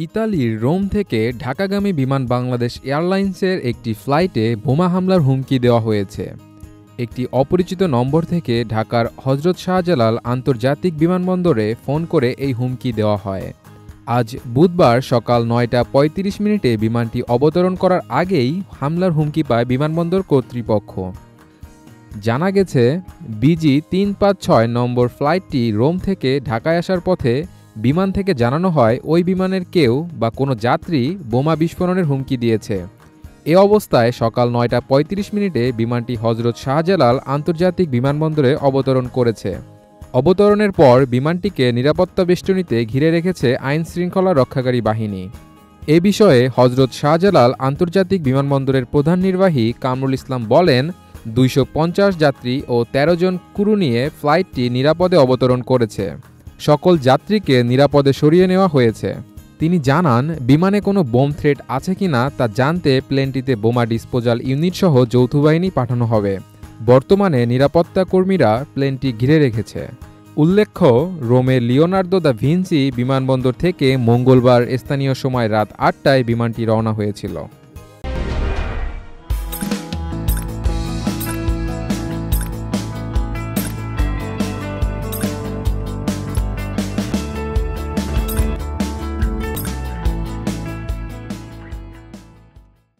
ইতালির রোম থেকে ঢাকাগামী বিমান বাংলাদেশ এয়ারলাইন্সের একটি ফ্লাইটে বোমা হামলার হুমকি দেওয়া হয়েছে। একটি অপরিচিত নম্বর থেকে ঢাকার হজরত শাহজালাল আন্তর্জাতিক বিমানবন্দরে ফোন করে এই হুমকি দেওয়া হয়। আজ বুধবার সকাল ৯টা ৩৫ বিমানটি অবতরণ করার আগেই হামলার হুমকি পায় বিমানবন্দর কর্তৃপক্ষ। জানা গেছে, বিজি ৩৫৬ নম্বর ফ্লাইটটি রোম থেকে ঢাকায় আসার পথে বিমান থেকে জানানো হয় ওই বিমানের কেউ বা কোনো যাত্রী বোমা বিস্ফোরণের হুমকি দিয়েছে। এ অবস্থায় সকাল ৯টা ৩৫ বিমানটি হজরত শাহজালাল আন্তর্জাতিক বিমানবন্দরে অবতরণ করেছে। অবতরণের পর বিমানটিকে নিরাপত্তা বেষ্টনীতে ঘিরে রেখেছে আইনশৃঙ্খলা রক্ষাকারী বাহিনী। এ বিষয়ে হজরত শাহজালাল আন্তর্জাতিক বিমানবন্দরের প্রধান নির্বাহী কামরুল ইসলাম বলেন, ২৫০ যাত্রী ও ১৩ জন ক্রু নিয়ে ফ্লাইটটি নিরাপদে অবতরণ করেছে। সকল যাত্রীকে নিরাপদে সরিয়ে নেওয়া হয়েছে। তিনি জানান, বিমানে কোনো বোম থ্রেট আছে কিনা তা জানতে প্লেনটিতে বোমা ডিসপোজাল ইউনিট সহ যৌথ বাহিনী পাঠানো হবে। বর্তমানে নিরাপত্তা কর্মীরা প্লেনটি ঘিরে রেখেছে। উল্লেখ্য, রোমের লিওনার্দো দা ভিঞ্চি বিমানবন্দর থেকে মঙ্গলবার স্থানীয় সময় রাত ৮টায় বিমানটি রওনা হয়েছিল।